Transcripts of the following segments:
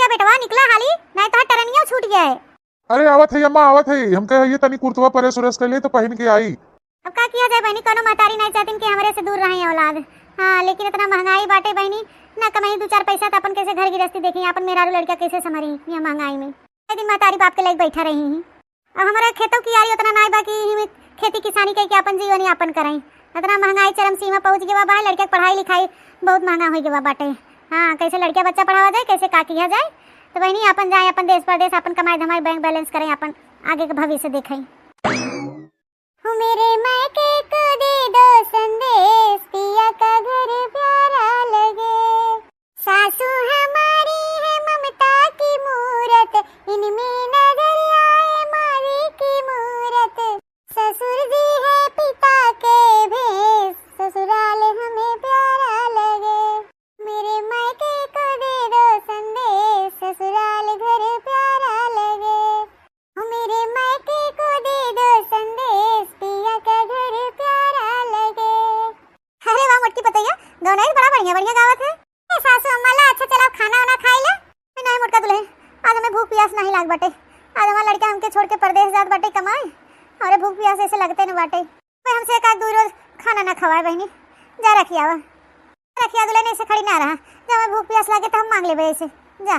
बेटवा निकला हाली, नहीं तो टरनिया छूट गया है। अरे आवत है अम्मा आवत है, हम कहे ये तनी कुर्तवा परे सुरेश कर ले तो पहन के आई। अब का किया जाए बहनी, कोनो महतारी नहीं चाहती कि हमारे से दूर रहे औलाद। हाँ लेकिन इतना महंगाई बाटे बहनी, ना कमाई 2-4 पैसा तो अपन कैसे घर गृहस्थी देखी, अपन मेहरारू लड़का कैसे संभरी ये महंगाई में। दिन महतारी बाप के लायक बैठा रही हैं। अब हमारे खेतों की यारी उतना नहीं बाकी खेती किसानी करके अपन जीवन यापन करें। इतना महंगाई चरम सीमा पहुंच गया बा, लड़के की पढ़ाई लिखाई बहुत महंगा हो गया बाटे। हाँ कैसे लड़के बच्चा पढ़ावा जाए, कैसे का किया जाए। तो बहनी अपन जाए, अपन देश परदेश अपन कमाई धमाई बैंक बैलेंस करें, अपन आगे का भविष्य देखें। मेरे मायके को दे दो संदेश, पिया का घर प्यारा लगे। सासू हमारी है ममता की मूरत, इनमें नजर आए मारी की मूरत। ससुर जी है पिता के भेष, ससुराल हमें प्यारा लगे। मेरे मायके को दे दो संदेश, ससुराल घर प्यारा लगे। मेरे मायके को दे दो संदेश, पिया का घर प्यारा लगे। अरे वाह मोटकी पतैया, गाना ही बड़ा बढ़िया गावत है। ए सासू अम्मा ला, अच्छा चलो खाना वाना खाई ले। नहीं मोटका दुल्हन, आज हमें भूख प्यास नहीं लाग बाटे। आज हमारा लड़का हमके छोड़ के परदेश जात बाटे कमाए, और भूख प्यास ऐसे लगते न बाटे। कोई हमसे एक आध 2 रोज खाना ना खवाए बहनी। जा रखिया दुल्हन, ऐसे खड़ी ना रहा। जब हमें भूख प्यास लागे तो हम मांग लेबे ऐसे। जा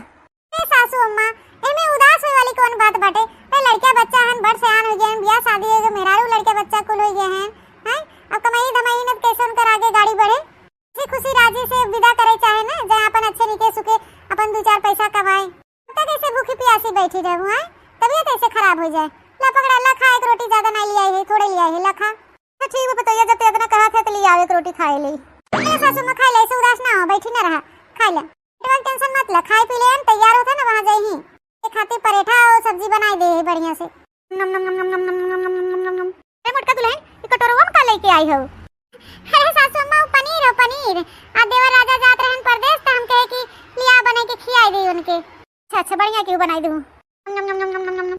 ए सासू अम्मा, एमे उदास होए वाली कौन बात बाटे। लड़का बच्चा हन बड़ सयान हो गए हैं, ब्याह शादी हो गए, मेहरारू लड़के बच्चा कुल हो गए हैं। अब कमाई धमाई न कैसे उनकर आगे गाड़ी बढ़े। खुशी राजी से विदा करे चाहे ना, जहाँ अपन अच्छे निके सुखे अपन 2-4 पैसा कमाए। तो कैसे भूखी प्यासी बैठी रहूं है, तबीयत ऐसे खराब हो जाए। ला पकड़ा, ला खा, एक रोटी ज्यादा नहीं लिया है, थोड़े लिया है, ला खा। तो ठीक है बताइए, जब इतना कहा था तो लिया एक रोटी खाए ली। सासू में खाई ले, ऐसे उदास ना हो, बैठी ना रहा, खा ले। टेंशन मत ले, खाए पी ले, तैयार होता ना वहाँ जाई ही खाती परेठा और सब्जी बनाई दे बढ़िया से। नम नम नम नम नम नम नम नम नम नम। अरे मोटका दुल्हन, ये कटोरवा में का लेके आई हो? अरे सासू अम्मा, पनीर हो पनीर। आ देवर राजा जात रहन परदेश, तो हम कहे कि लिया बना के खिलाई दे उनके। अच्छा बढ़िया क्यों बनाई दूं। नम नम नम नम नम नम।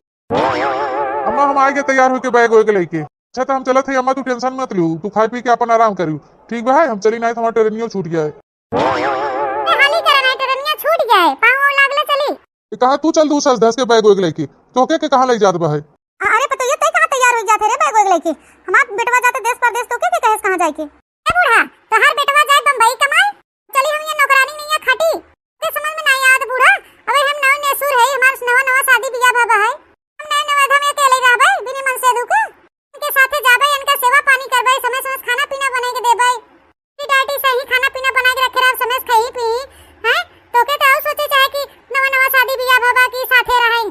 अम्मा हम आगे तैयार होके बैग होके लेके। अच्छा तो हम चलत है अम्मा, तू टेंशन मत लियो, तू खाए पी के अपन आराम करियो, ठीक बा? हम चली नहीं, हमारा ट्रेनियो छूट गया है। हाली करना ट्रेनिया छूट गया है, पाँव लागले चली। कहा तू चल, दूसरा 10 के बैग होके लेके तो के कहां ले जात बा है। अरे पतैया तई कहां तैयार हो जाते रे बैग होके लेके। हमार बेटवा जाते देश परदेश, तो के कहे कहां जाए के। ए बूढ़ा, तोहार बेटवा जाए बंबई कमाए, चली हम ये नौकरानी नहीं है खटी। के समझ में नहीं आत बूढ़ा। अबे हम नव नेसुर है, हमार नवा शादी बियाह भबा है। हम नए नवा धम अकेले रहबै बिना मन से दुख के साथे जाबै, इनका सेवा पानी करबै, समय समय खाना पीना बना के देबै। डाटी सही खाना पीना बना के रखे रह, समय खई पी हैं। तो के तो सोचे चाहे कि नवा शादी बियाह भबा की साथे रहै।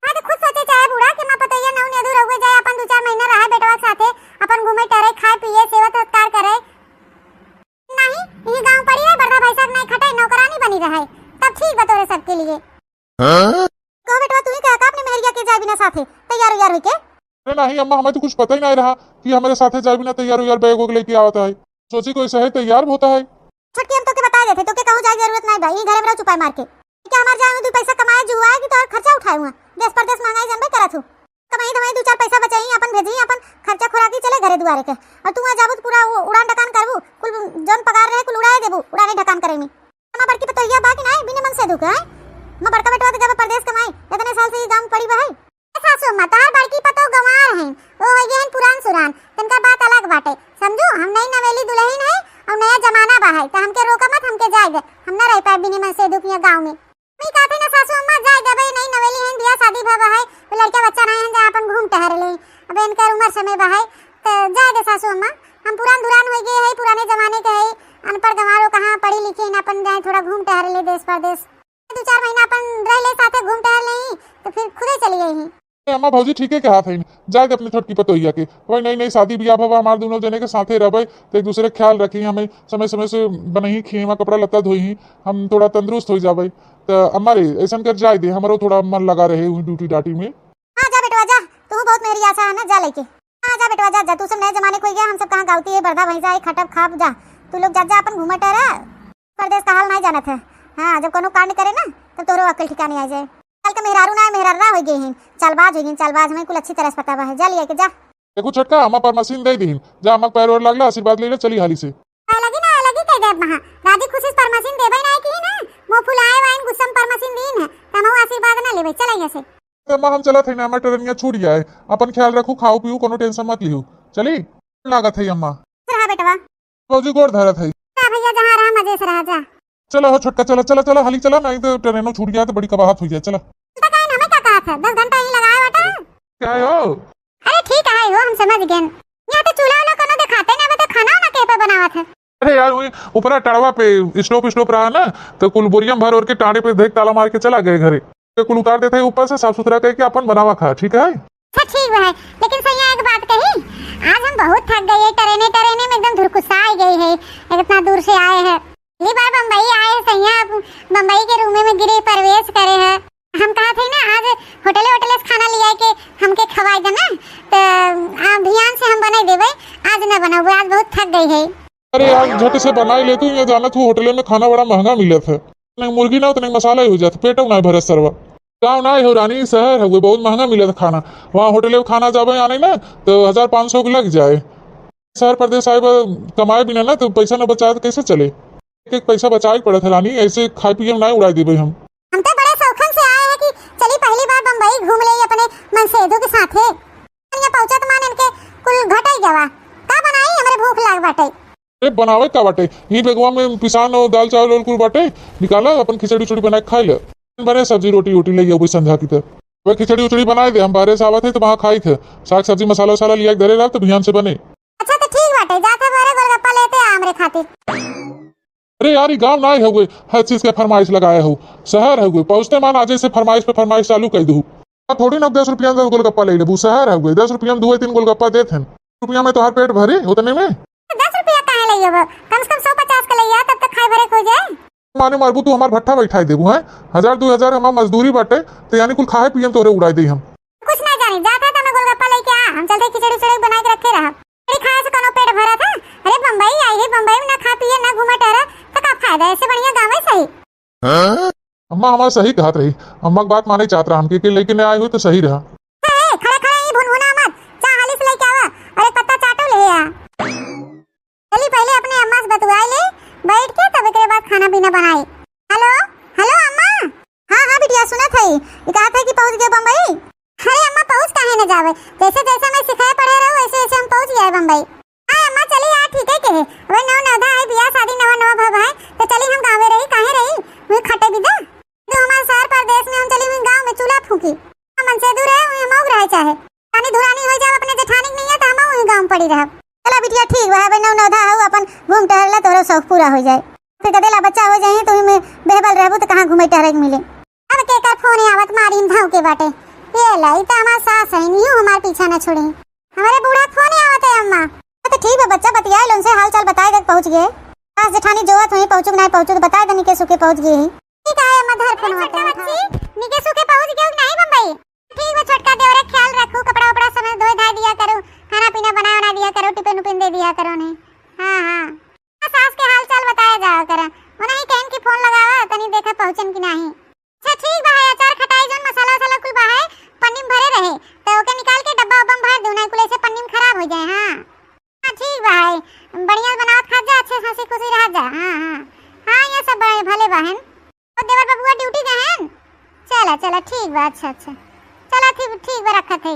हां तो खुद सोचे चाहे बूढ़ा कि मां पतैया नौ ने दूर हो जाए, अपन 2-4 महीना रहे बेटवा के साथे, अपन घूमे टहरे, खाए पिए, सेवा सत्कार करे। नहीं ये गांव पड़ी है, बड़ा भाई साहब नहीं खटाई, नौकरानी बनी रहे, तब ठीक बतौरे सबके लिए। कहो बेटवा, तू ही कहा अपने मेहरिया के जाए बिना साथे तैयार हो के। अरे नहीं अम्मा, हमें तो कुछ पता ही नहीं रहा कि हमारे साथे जाए बिना तैयार हो बैग होके लेके आवता है। सोची कोई सही तैयार होता है। छुटकी हम तो के बता देते, तो के कहूं जाए जरूरत नहीं भाई, घरे में रह चुपाई मार के। क्या हमार जाए 2 पैसा कमाए जुआ है कि तो खर्चा उठाए हुआ देश परदेश महंगाई जानबे करत हूं। कमाई धमाई 2-4 पैसा बचाई, अपन भेजी, अपन खर्चा खुराकी चले घरे दुआरे के। और तू जाबू तो पूरा उड़ान ढकान करबू, कुल जौन पगार रहे कुल उड़ाए देबू, उड़ाने ढकान करे में। हम बड़की पतैया बाकी नहीं बिना मन से दुख है। मैं बड़का बेटवा तो जब परदेश कमाई, इतने साल से ये गांव पड़ी बा है। सासू अम्मा तार बड़की पतो गंवार हैं, ओ ये हैं पुरान सुरान, तनका बात अलग बाटे समझो। हम नई नवेली दुल्हन है और नया जमाना बा है, तो हमके रोका मत, हमके जाए दे, हम ना रह पाए बिना मन से दुख गांव में। नहीं कहते ना सासू अम्मा, जाए देबे, नई नवेली हैं, बियाह शादी भबा है, लड़का बच्चा नहीं है, जहां अपन घूम टहर ले। अब इनकर उम्र समय बा है, तो जाए दे सासू अम्मा। हम पुरान दुरान हो गए है, पुराने जमाने के है, अनपढ़ गंवारो कहां पढ़ी लिखी न, अपन जाए थोड़ा घूम टहर ले देश परदेश। 2-4 महीना अपन रह ले साथे घूम टहर ले, तो फिर खुदे चली गई ही। अम्मा भौजी ठीक है कहा था, जाए अपनी छोटकी पतोहिया के। भाई नई नई शादी बियाह भवा, हमारे दोनों जने के साथे रहे, तो एक दूसरे का ख्याल रखी, हमें समय समय से बनही खिएवा कपड़ा लत्ता धोई, हम थोड़ा तंदुरुस्त हो जाए। तो अम्मा रे ऐसा कर जाए दे, हमारो थोड़ा मन लगा रहे ड्यूटी डाटी में। हाँ जा बेटवा जा, तू बहुत मेरी आशा है ना, जा लेके। हाँ जा बेटवा जा, तू सब नए जमाने को गया, हम सब कहाँ गावती है, बर्दा भैंसा खटप खाप जा, तू लोग जा अपन घूमा टहरा, परदेश का हाल नहीं जाना था। हाँ जब कोनो कांड करे ना तब तोरो अकल ठिकाने आ जाए। कल के मेहरारू ना मेहरारा हो गए हैं, चालबाज हो गए, चालबाज हमें कुल अच्छी तरह से पता है। जा लिया के जा, देखो छटका अम्मा पर मशीन दे दीन, जा अम्मा पैर और लगला, आशीर्वाद ले ले, चली हाली से। लगी ना लगी कह दे महा राजी खुशी पर मशीन देबे ना की ना, मो फुलाए वाइन गुस्सम पर मशीन दीन है। भाई चला यहाँ से। तो अम्मा हम चला थे ना, हमारे ट्रेनिया छूट गया है। अपन ख्याल रखू, खाओ पियो, कोनो टेंशन मत लियो। चली लागत है अम्मा। रहा बेटवा। फौजी गोड़ धरत है। भैया जहाँ रहा मजे से रहा जा। चलो हो छोटका, चला चला चला हाली चला, नहीं तो ट्रेनों छूट गया तो बड़ी कबाहत हो जाए। चला हमें क्या कहा था, 10 घंटा ही लगाया बेटा। क्या है हो? अरे ठीक है हो, हम समझ गए। यहाँ तो चूल्हा वाला कोनो दिखाते ना, तो खाना वाना के पे बनावा था। अरे यार वही ऊपर टड़वा पे स्टोप रहा ना, तो कुल बोरियम भर और के टाड़े पे देख ताला मार के चला गए घरे। तो कुल उतार देते ऊपर से साफ सुथरा करके अपन बनावा खा। ठीक है अच्छा ठीक है, लेकिन सही एक बात कही, आज हम बहुत थक गए। टरेने में एकदम धुरकुसा आ गई है, इतना दूर से आए हैं। पहली बार बम्बई आए सैया, बम्बई के रूम में गिरे प्रवेश करे है। हम कहा थे ना आज होटले से खाना लिया के हमके खवाई देना, तो ध्यान से हम बनाई देवे। आज न बनावे, आज बहुत थक गई है। अरे यार झट से बनाई ले तू, ये जाना तू होटल में खाना बड़ा महंगा मिला था। नहीं मुर्गी ना उतने मसाला ही हो जाता, पेटो ना भरत सरवा। गाँव ना हो रानी, शहर है वो बहुत महंगा मिला था खाना। वहाँ होटल में खाना जावे आने ना तो 1500 लग जाए। शहर प्रदेश आए कमाए बिना ना तो पैसा न बचाए तो कैसे चले। एक पैसा बचाए पड़ा था रानी, ऐसे खाए पिए ना उड़ा देवे हम तो बड़े शौखन से आए हैं कि चली पहली बार बम्बई घूम ले अपने मनसेदू के साथ है। पहुंचा तो मान इनके कुल घटाई गवा का बनाई, हमारे भूख लाग बाटे। अरे बनावे का बाटे, ये बेगवा में पिसान और दाल चावल और कुल बाटे निकाला, अपन खिचड़ी उचड़ी बना के खाई ले। बने सब्जी रोटी वोटी ले कोई संध्या की तरह वह खिचड़ी उचड़ी बनाए दे। हम बाहर से आवा थे तो वहाँ खाई थे, साग सब्जी मसाला वसाला लिया धरे रहा तो बिहान से बने। अच्छा तो ठीक बाटे, जाते बारे गोलगप्पा लेते हमरे खातिर। अरे यार गाँव ना हो गए, हर चीज के फरमाइश लगाया हो। शहर है गए, पहुंचते मान आज से फरमाइश पे फरमाइश चालू कर दू। थोड़ी ना 10 रुपया में गोलगप्पा ले लेबू। शहर है गए 10 रुपया में 2-3 गोलगप्पा देते हैं। रुपया में तो हर पेट भरे उतने में 10 रुपया कहाँ ले अब, कम से कम 150 का ले तब तक खाए भरे हो जाए। माने मारबू तू हमार भट्ठा बैठाई देबू है। 1000-2000 हमार मजदूरी बाटे तो यानी कुल खाए पिए तोरे उड़ाई दे हम। कुछ ना जाने, जाता था मैं गोलगप्पा लेके आ, हम चलते खिचड़ी उचड़ी बना के रखे रहा। खाए से कोनो पेट भरा था। अरे बम्बई आई है, बम्बई में ना खा पिए ना घूमा टहरा तो का फायदा, ऐसे बढ़िया गाँव है सही। अम्मा हमारा सही कहत रही, अम्मा बात माने चाहत रहा हमके कि लेकिन आए हुए तो सही रहा। खड़ा खड़ा ये भुनभुना मत, चाह हाली से लेके आवा और एक पत्ता चाटो ले आ। चली पहले अपने अम्मा से बतवाई ले बैठ के, तब के बाद खाना पीना बनाई। हेलो हेलो अम्मा। हाँ बिटिया सुना था, ये कहा था कि पहुंच गए बम्बई। अरे अम्मा पहुंच काहे न जावे, जैसे जैसे मैं सिखाए पढ़े रहो वैसे वैसे हम पहुंच गए बम्बई। हाँ अम्मा चली यार, ठीक है के अब नौ नौधा है, बियाह शादी नवा भव है तो चली हम गाँव रही काहे रही वही खटे बिदा तो हमारे शहर प्रदेश में हम चली हुई गाँव में चूल्हा फूकी। मन से दूर है वही मौग रहे, चाहे पानी धुरानी हो जाए अपने जेठानी नहीं है तो हम वही गाँव पड़ी रहा। चला बिटिया ठीक है, नौ नौधा है अपन घूम टहला तोरा शौक पूरा हो जाए। फिर कदेला बच्चा हो जाए तो बेहबल रहबू तो कहाँ घूमे टहरे मिले। अब के कर फोन आवत मारी धाव के बाटे, ये लाई तो हमार सास है नहीं हमारे पीछा न छोड़ी। हमारे बूढ़ा फोन आवत है अम्मा। तो ठीक है बच्चा बतिया लो उनसे, हाल चाल बताए तक पहुंच गए। सास जेठानी जोत हुई पहुंचू नहीं पहुंचू तो बता देनी के सुखे पहुंच गए। ठीक है अम्मा धर फोन आते निके सुखे पहुंच गए नहीं बम्बई। ठीक है छोटका देवरे ख्याल रखो, कपड़ा उपड़ा समय धोए धाय दिया करो, खाना पीना बना बना दिया करो, टिफिन उपिन दे दिया करो ने। हाँ सास के हाल चाल बताया जाओ करा, उन्हें कहन की फोन लगावा तनी देखा पहुंचन की नहीं। अच्छा ठीक बा, अचार खटाई जोन मसाला वसाला कुल बा है पन्नी में भरे रहे तो ओके निकाल के डब्बा उब्बा में भर दो ना, कुल ऐसे पन्नी में खराब हो जाए। हाँ ठीक बा है, बढ़िया बनावत खा जा, अच्छे हंसी खुशी रह जा। हाँ ये सब बड़े भले बहन। और देवर बबुआ ड्यूटी गए हैं। चला ठीक बा, अच्छा चला ठीक बा रखत है।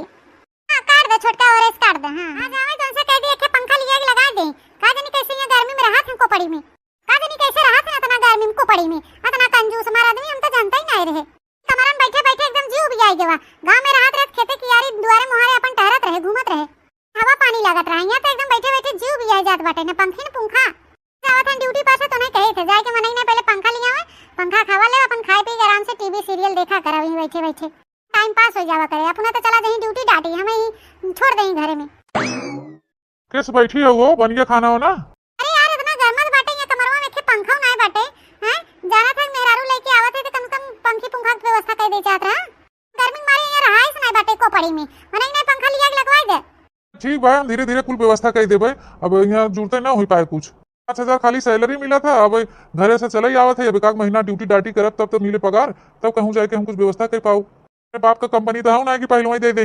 हाँ काट दे छोटका और इस काट दे। हाँ आ जावे तो उनसे कह दिए कि पंखा लिया के लगा दे, का जानी कैसे ये गर्मी में राहत हमको पड़ी में, का जानी कैसे राहत है इतना गर्मी में को पड़ी में, इतना कंजूस हमारा आदमी हम तो जानता ही नहीं रहे। कमरन बैठे बैठे एकदम जीव भी आई गवा। गांव में राहत रहत खेते की यारी दुआरे मुहारे अपन टहरत रहे घूमत रहे, हवा पानी लागत रहा। यहाँ तो एकदम बैठे बैठे जीव भी आई जात बाटे, न पंखी न पंखा। जावत हैं ड्यूटी पर से तो नहीं कहे थे जाए के मनाई ना पहले पंखा लिया हुआ, पंखा खावा ले अपन खाए पी आराम से टीवी सीरियल देखा करा वहीं बैठे बैठे टाइम पास हो जावा करे। अपना तो चला जहीं ड्यूटी डाटी हमें ही छोड़ दें घरे में। किस बैठी है वो बन गया खाना हो ना। अरे यार इतना गर्मत बाटे ये कमरवा में के पंखा नहीं बाटे हैं, जाना था मेहरारू लेके आवत है तो कम से कम पंखी पंखा की व्यवस्था कर दे चाहत रहा। गर्मी मारे ये रहा इस नहीं बाटे को पड़ी में मने नहीं पंखा लिया के लगवाई दे। ठीक भाई हम धीरे धीरे कुल व्यवस्था कर देबे। अब यहाँ जुड़ते ना हो पाए कुछ 5000 खाली सैलरी मिला था, अब घरे से चला ही आवत है। अब एक महीना ड्यूटी डाटी करब तब तो मिले पगार, तब कहूँ जाके हम कुछ व्यवस्था कर पाऊ। बाप का कंपनी तो ना कि पहले ही दे दे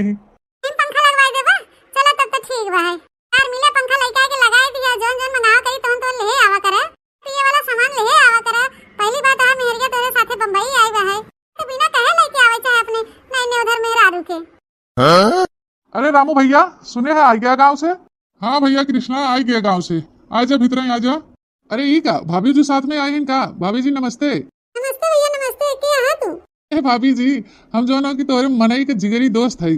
पंखा लगवाई देबा। चला तब तो ठीक बा है यार, मिले पंखा लेके आके लगाई दिया जोन जोन मंगाओ करी तो ले आवा करे, तो ये वाला सामान ले आवा करे। पहली बात है मेहरिया तेरे साथे बम्बई आई बा है तो बिना कहे लेके आवे चाहे अपने अरे रामू भैया, सुने हैं आ गया गांव से? हाँ भैया कृष्णा आ गया गांव से। आ जा भीतर ही आ जा। अरे ई का भाभी जी साथ में आई हैं का? भाभी जी नमस्ते। नमस्ते भैया नमस्ते, क्या है तू? ए भाभी जी, हम जो ना कि तोरे मनई के जिगरी दोस्त है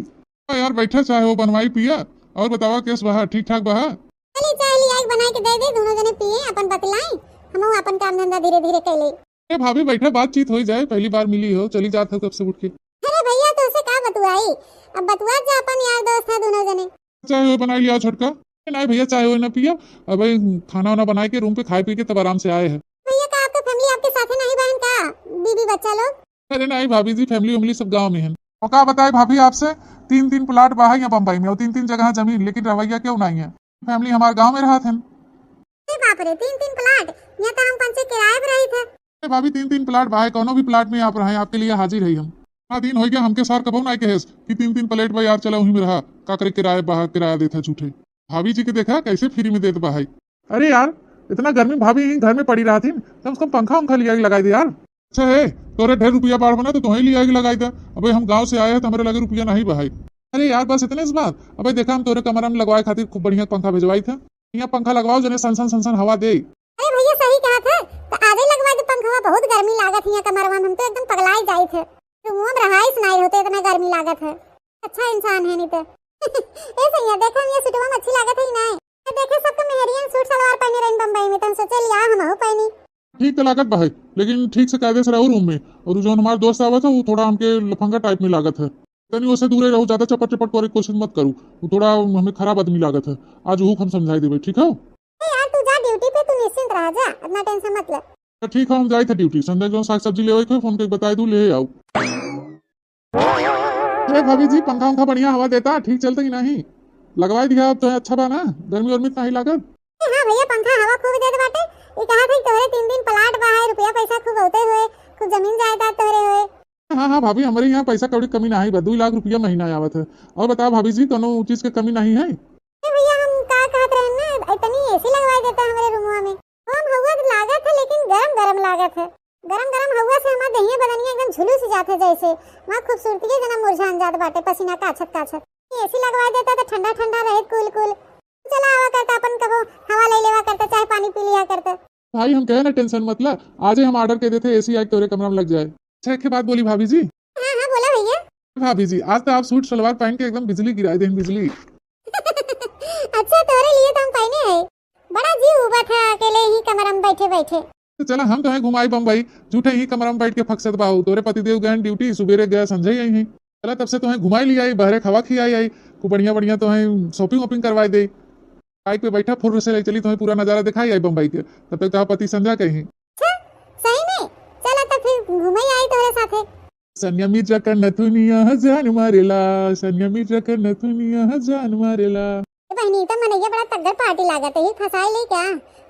यार। बैठा चाहे हो बनवाई पिया और बतावा केस बहा ठीक ठाक बहा? चली चाय लिया एक बना के दे दे, दोनों जने पिए अपन बतलाई, हम अपन काम धंधा धीरे धीरे कैले। ए भाभी बैठा बातचीत हो जाए, पहली बार मिली हो, चली जात हो कब से उठ के। अरे भैया तो उसे का बतुआई, अब बतुआ जा अपन यार दोस्त है दोनों जने। चाहे हो बनाई लिया छोटका? नहीं भैया चाहे हो ना पिया, अब भाई खाना वाना बना के रूम पे खाए पी के तब आराम से आए हैं। भैया का आपका फैमिली आपके साथ है नहीं बहन का, बीबी बच्चा लोग? अरे नहीं भाभी जी, फैमिली वैमिली सब गांव में है। और क्या बताए भाभी आपसे, 3-3 प्लाट बाहर या बम्बई में और 3-3 जगह जमीन, लेकिन रवैया क्यों नहीं है? फैमिली हमारे गांव में रहा थे। अरे बाप रे, 3-3 प्लाट, यहाँ तो हम पंचे किराए पर रही थे। अरे भाभी 3-3 प्लाट बाहर, कोनो भी प्लाट में आप रहे, आपके लिए हाजिर है हम। हाँ दिन हो गया हमके सार कबो ना कहेस कि 3-3 प्लेट भाई यार चला वहीं में रहा, का करे किराए बाहर किराया देता झूठे। भाभी जी के देखा कैसे फ्री में देते भाई। अरे यार इतना गर्मी भाभी घर में पड़ी रहा थी, कम से कम पंखा उंखा लिया लगाई दे यार। अच्छा है तोरे ढेर रुपया बाढ़ बना तो तुम्हें लिया लगाई था। अबे हम गांव से आए हैं तो हमारे लगे रुपया नहीं बहाई। अरे यार बस इतने इस बात। अबे देखा हम तोरे कमरा में लगवाए खातिर खूब बढ़िया पंखा भिजवाई था। यहाँ पंखा लगवाओ जने सन सन हवा दे। अरे भैया सही कहा था, तो आधे लगवा दे पंखा, बहुत गर्मी लागत है यहाँ कमरवा में, हम तो एकदम पगलाए जाए थे। रूम में रहाइश नहीं होते, इतना गर्मी लागत है। अच्छा इंसान है नहीं तो। ए सैया देखो ये सूटवा में अच्छी लागत है ही नहीं। देखे सबको मेहरियन सूट सलवार पहने रही बम्बई में, तो हम सोचे लिया हम हो पहनी। ठीक तो लागत भाई, लेकिन ठीक से कायदे से रहो रूम में। और जो हमारा दोस्त आवा था वो थोड़ा हमके लफंगा टाइप में लागत है, तनी उससे दूर रहो, ज्यादा चपट चपट करे कोशिश मत करूँ, वो थोड़ा हमें खराब आदमी लागत है। आज हुक हम समझाई देवे, ठीक है? यार तू जा ड्यूटी पे, तू निश्चिंत रह जा, इतना टेंशन मत ले। तो ठीक है हम जाए थे ड्यूटी, संध्या जो साग सब्जी ले थे फोन के बताए दू ले आओ। अरे भाभी जी पंखा उंखा बढ़िया हवा देता, ठीक चलता ही नहीं, लगवा दिया अब तो अच्छा बा ना, गर्मी वर्मी नहीं लागत। हाँ भैया पंखा हवा खूब देत बाटे। ये कहा था तोरे 3 दिन प्लाट बा है, रुपया पैसा खूब होते हुए, खूब जमीन जायदाद तोरे हुए। हाँ भाभी हमारे यहाँ पैसा कौड़ी कमी नहीं बा, 2 लाख रुपया महीना आवत है। और बताओ भाभी जी कोनो चीज की कमी नहीं है? भैया हम का कहत रहे ना, इतनी एसी लगवा देता हमारे रूमवा में। हम हवा लागत है लेकिन गरम गरम लागत है, गरम गरम हवा से हमार दहिया बदनिया एकदम झुलूस जाते जैसे, वहाँ खूबसूरती जना मुरझान जात बाटे, पसीना काछत काछत। एसी लगवा देता तो ठंडा ठंडा रहे, कूल कूल चला आवा करता, अपन कबो हवा ले लेवा करता, चाय पानी पी लिया करता। भाई हम कहे ना टेंशन मतलब, आज ही हम ऑर्डर कर देते एसी आज तोरे कमरा में लग जाए। अच्छा एक बात बोली भाभी जी। हाँ हाँ बोला भैया। भाभी जी आज तो आप सूट सलवार पहन के एकदम बिजली गिराए दें, बिजली। अच्छा तोरे लिए तो हम पहने है, बड़ा जी उबा था अकेले ही कमरा में बैठे बैठे। तो चला हम तुम्हें घुमाई बम्बई, झूठे ही कमरा में बैठ के फक्सत बाहू। तोरे पतिदेव गए ड्यूटी, सुबेरे गया संजय आई हैं, चला तब से तुम्हें घुमाई लिया आई, बहरे खवा खियाई आई, खूब बढ़िया बढ़िया तुम्हें शॉपिंग वॉपिंग करवाई दे। बाइक पे बैठा फुर से ले चली, तुम्हें पूरा नजारा दिखाई आई बम्बई के। तब तक तो पति संध्या कहीं। अच्छा सही में, चला तो फिर घुमाई आई तोरे साथे। सन्या मिर्जा का नथुनिया जान मारेला, सन्या मिर्जा का नथुनिया जान मारेला। बहनी तो मनैया बड़ा तगड़ पार्टी लागत है, फसाई ले क्या?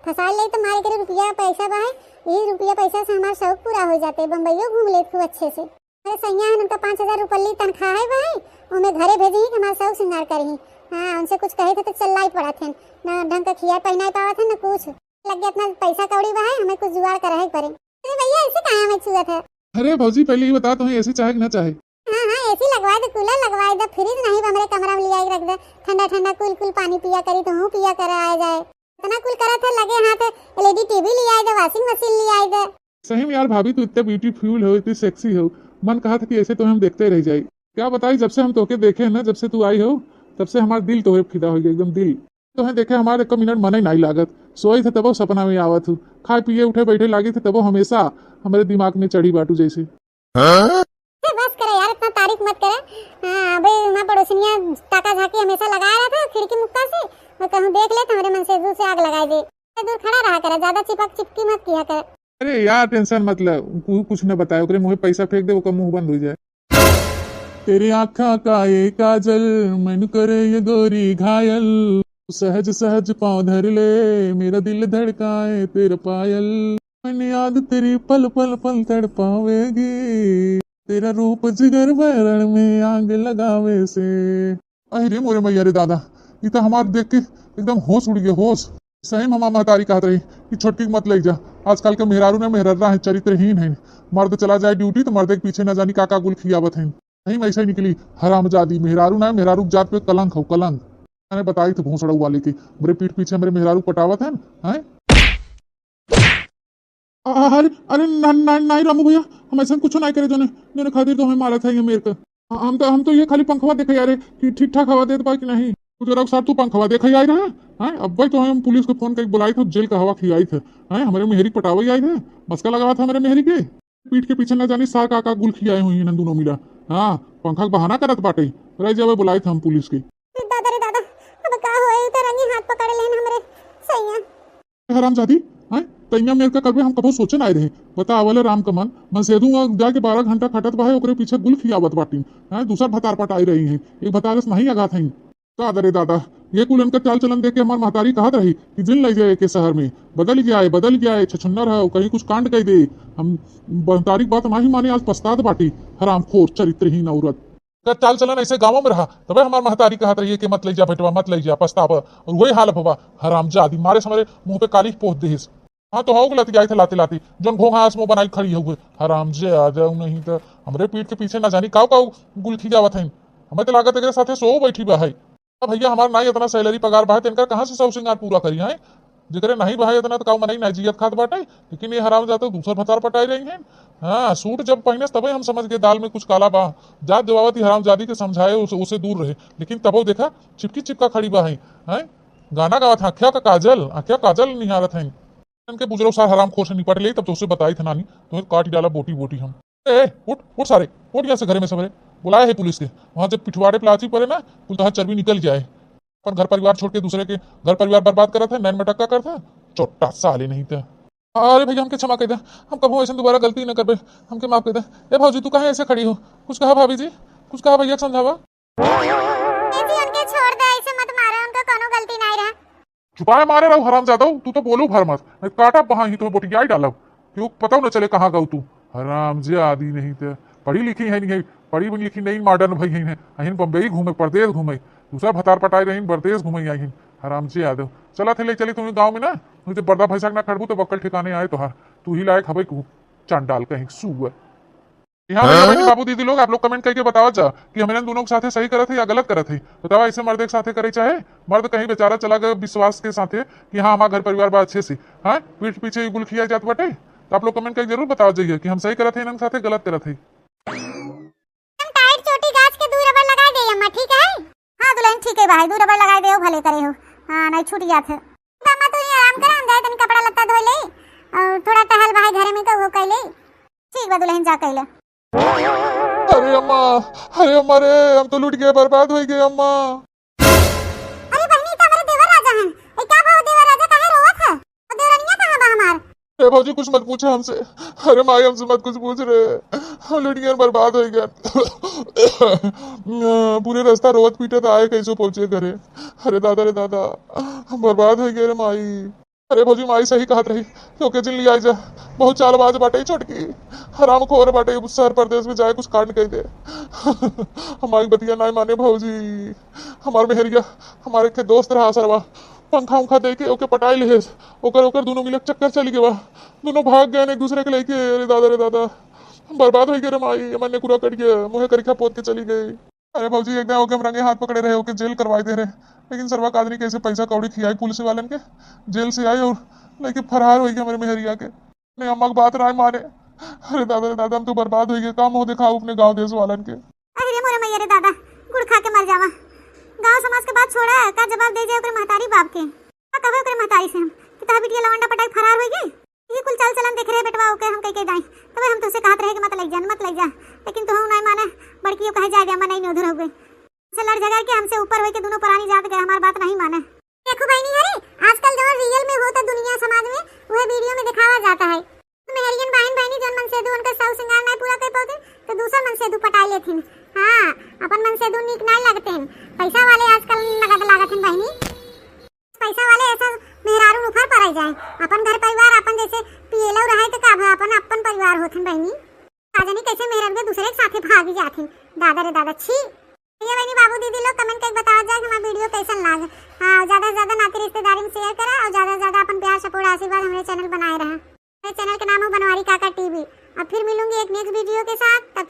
फसाई ले तो मारे करे रुपया पैसा बा है, यही रुपया पैसा से हमारा शौक पूरा हो जाते, बम्बईयो घूम ले खूब अच्छे से। अरे सैया है उनका 5000 रुपये तनख्वाह है भाई, उन्हें घरे भेजी कि हमारा शौक श्रृंगार करी। हाँ उनसे कुछ कहे थे तो चल पड़ा थे, न ढंग का खिया पहना पावा थे न कुछ, लग गया इतना पैसा कौड़ी बा है, हमें कुछ जुगाड़ करा ही पड़े। अरे भैया ऐसे कहाँ हमें छुआ था? अरे भौजी पहले ही बता तुम्हें एसी चाहे कि ना चाहे? हाँ हाँ एसी लगवाए दे, कूलर लगवाए दे, फ्रिज नहीं हमारे कमरा में लिया रख दे, ठंडा ठंडा कूल कूल पानी पिया करी तो हूँ पिया कर आ जाए, इतना कुल करा था लगे हाथ। एलईडी टीवी लिया दे, वॉशिंग मशीन लिया दे। सही में यार भाभी तू इतने ब्यूटीफुल हो, इतनी सेक्सी हो, मन कहा था कि ऐसे तो हम देखते रह जाए। क्या बताई जब से हम तोके देखे ना, जब से तू आई हो तब से हमारा दिल तोहे फिदा हो गया, एकदम दिल। तो है देखे हमारे 1 मिनट मन ही नहीं लागत, सोई थे तबो सपना में आवत हूँ, खाए पिए उठे बैठे लागे थे तबो हमेशा हमारे दिमाग में चढ़ी बाटू जैसे। बस करे यार इतना तारीफ मत करे। हाँ अबे वहाँ पड़ोसिनिया टाका झाकी हमेशा लगाया रहा था खिड़की मुक्का से, मैं कहूँ देख ले तो हमारे मन से दूर से आग लगाई दे, दूर खड़ा रहा करे, ज्यादा चिपक चिपकी मत किया करे। अरे यार टेंशन मतलब कुछ न बताए, ओकरे मुँह पैसा फेंक दे, वो मुंह बंद हो जाए। तेरी आँखा का ये काजल मैनू करे ये गोरी घायल, सहज सहज पाँव धर ले मेरा दिल धड़काए तेरा पायल, मैंने याद तेरी पल पल पल तड़पावेगी, तेरा रूप जिगर भरण में आग लगावे से। अरे मोरे मैया रे दादा, ये तो हमारे देख के एकदम होश उड़ गया, होश। सही में हमारा महतारी कहत रही कि छोटकी मत ले जा, आजकल के मेहरारू ने मेहररा है, चरित्रहीन है, मर्द चला जाए ड्यूटी तो मर्द के पीछे न जानी काका गुल खियावत है। नहीं मैं ऐसा ही निकली हरामजादी मेहरारू ना मेहरारू जात पे कलंक हो कलंक। मैंने बताई थी भोसड़ा वाले की मेरे पीठ पीछे मेरे मेहरारू पटावत है हैं। अरे अरे नहीं रामू भैया हम ऐसा कुछ नहीं करे जोने खातिर तो हमें मारा था ये मेरे को। हम तो ये खाली पंखवा देखे यार कि ठीक ठाक हवा देते कि नहीं। तू जरा सर तू पंखवा देखा आई रहा है अब भाई तो हम पुलिस को फोन करके बुलाई थे जेल का हवा खिलाई थे हैं हमारे मेहरी पटावा आई थे मस्का लगा था मेरे मेहरी के पीठ के पीछे न जानी सार का गुल खियाई हुई है दोनों मिला। हाँ पंखा का बहाना करत बाटे रह जब बुलाई थे हम पुलिस की। दादा रे दादा अब का होए तो रंगी हाथ पकड़ लेन हमरे सैया हरामजादी हैं तैया मेरे का कभी हम कबो सोचे ना रहे बता वाले राम कमल मैं सेदू जाके 12 घंटा खटत बा है ओकरे पीछे गुल खियावत बाटी हैं दूसर भतार पटाई रही हैं एक भतारस नहीं आगा था दादा रे दादा ये कुल इनका चाल चलन देख के हमार महतारी कहत रही कि जिन ले जाए के शहर में बदल गया है छछुन्नर है कहीं कुछ कांड कह दे। हम महतारी बात माही माने आज पछतात बाटी हरामखोर चरित्रहीन औरत का चाल चलन ऐसे गाँव में रहा तबे हमार महतारी कहत रही है कि मत ले जा बेटवा मत ले जा पछतावा और वही हाल होगा हरामजादी मारे समरे मुंह पे काली पोत देस। हाँ तो हो गलत गई थे लाते लाते जोन घोंघा आसमो बनाई खड़ी हुए हरामजादा नहीं तो हमरे पीठ के पीछे न जानी काऊ गुल खिजावत है हमें तो लागत है साथे सो बैठी बा है भैया हमारा नहीं इतना सैलरी पगार बहा इनका कहाँ से सब सिंगार पूरा करी है जिक्र नहीं बहा इतना तो काऊ मनाई नहीं जियत खात बाटे लेकिन ये हराम जाते दूसर भतार पटाई रही है। हाँ सूट जब पहने तबे हम समझ गए दाल में कुछ काला बा जात जवावती हराम जादी के समझाए उसे दूर रहे लेकिन तबो देखा चिपका खड़ी बा है गाना गावा था आख्या काजल निहारत है इनके बुजुर्ग सार हराम खोर से निपट ले तब तो उसे बताई था नानी तुम्हें काट डाला बोटी हम उठ सारे उठ यहाँ से घर में सबरे बुलाए है पुलिस के वहां जब पिछवाड़े प्लाची पड़े ना कुल तो चर्बी निकल जाए पर घर परिवार छोड़ के दूसरे के घर परिवार बर्बाद करा था नैन में टक्का कर था छोटा साले नहीं था। अरे भैया हमके क्षमा कर दे हम कब ऐसे दोबारा गलती न कर पे हमके माफ कर दे। ए भाजी तू कहाँ ऐसे खड़ी हो कुछ कहा भाभी जी कुछ कहा भैया समझावा छोड़ दे ऐसे मत मारे उनका कोनो गलती नहीं रहा छुपाए मारे रहो हराम ज्यादा तू तो बोलो भर मत काटा वहां ही तुम्हें बोटिया डालब क्यों पता न चले कहाँ गऊ तू हराम जे आदि नहीं थे पढ़ी लिखी है नहीं पढ़ी लिखी नहीं मॉडर्न भाई है अहिन बम्बई घूमे परदेश घूमे दूसरा भतार पटाई रही परदेश घूमे आई हराम से यादव चला थे ले चली तुम्हें गाँव में ना मुझे बर्दा भैंसा ना खड़बू तो बक्कल ठिकाने आए तो हार तू ही लायक हवे चांडाल कहीं सुअर। यहाँ बाबू दीदी लोग आप लोग कमेंट करके बताओ जा कि हमें दोनों के साथ सही करत है या गलत करत है बताओ ऐसे मर्द के साथ करे चाहे मर्द कहीं बेचारा चला गया विश्वास के साथ कि हाँ हमारा घर परिवार बा अच्छे से हाँ पीठ पीछे गुल खिया जात बाटे तो आप लोग कमेंट करके जरूर बताओ जाइए कि हम सही करत है इनके साथ गलत करत है। ठीक है हाँ दुल्हन ठीक है भाई 2 रबड़ लगा दे भले करे हो हाँ नहीं छूट जात है मामा तू ये आराम कर हम जाए तन कपड़ा लत्ता धो ले और थोड़ा टहल भाई घर में का वो कर ले ठीक बा दुल्हन जा कर ले। अरे अम्मा अरे अम्मा रे हम तो लूट गए बर्बाद हो गए अम्मा। अरे बहनी तो हमारे देवर राजा हैं ए क्या भाव देवर राजा काहे रोवत है और देवरनिया कहां बा हमार ए भौजी कुछ मत पूछे हमसे अरे माई हमसे मत कुछ पूछ रहे हम लूट गए बर्बाद हो गया पूरे रास्ता रोवत पीटत आए कैसे पहुंचे घरे अरे दादा हम बर्बाद हो गए रे माई। अरे भौजी माई सही कहत रही ओके जिन लिया जा बहुत चालबाज बाटे छोटकी हराम खोर बाटे शहर प्रदेश में जाए कुछ कांड कह दे हमारी बतिया नहीं माने भौजी हमारे मेहरिया हमारे के दोस्त रहा सरवा पंखा उंखा दे के ओके पटाई ले ओकर दोनों मिलक चक्कर चली गए दोनों भाग गए एक दूसरे के लेके। अरे दादा बर्बाद हो गए रे माई मन पूरा कट गया मुहे करिखा पोत के चली गई। अरे भौजी एकदम ओके हम रंगे हाथ पकड़े रहे ओके जेल करवाए दे रहे लेकिन सरवा आदमी कैसे पैसा कौड़ी खियाई पुलिस वालन के जेल से आई और लेके फरार हो गए हमारे मेहरिया के नहीं अम्मा की बात राय माने। अरे दादा हम तो बर्बाद हो गए काम हो दिखाओ अपने गाँव देश वालन के। अरे मोरे मैया रे दादा गुड़ खा के मर जावा गांव समाज के बात छोड़ा है का जवाब दे जाए ओकरे महतारी बाप के का कहबे ओकरे महतारी से हम कि ता बिटिया लवंडा पटाई फरार होई गई ये कुल चाल चलन देख रहे बेटवा ओके हम कह के जाई तबे हम तुसे कहत रहे कि मत लग जा लेकिन तू नहीं माने बड़कियों कहे जाए हम नहीं उधर हो गए से लड़ झगड़ के हमसे ऊपर होई के दोनों पुरानी जात गए हमारी बात नहीं माने। देखो भाई नहीं हरे आजकल जो रियल में होता दुनिया समाज में वह वीडियो में दिखावा जाता है मेहरियन बहनी जन मन से दू उनका सब श्रृंगार नहीं पूरा कर पाते तो दूसरा मन से दू पटाई लेथिन हाँ अपन मन से दू नीक नहीं लगते हैं पैसा वाले आजकल नगद लागत हैं बहनी पैसा वाले ऐसा मेहरारू ऊपर पर आ जाए अपन घर परिवार अपन जैसे पिएलौ रहे तो का अपन परिवार होथन बहनी आजनी कैसे मेहरारू के दूसरे के साथे भागी जाथिन दादा रे दादा छी। ये बहनी बाबू दीदी लोग कमेंट करके बताओ जाए कि हमारा वीडियो कैसा लगा हाँ ज्यादा से ज्यादा नाती रिश्तेदारी में शेयर करा और ज्यादा से ज्यादा अपन प्यार सपोर्ट आशीर्वाद हमारे चैनल बनाए रहा। मेरे चैनल का नाम है बनवारी काका टीवी। अब फिर मिलूंगी एक नेक्स्ट वीडियो के साथ।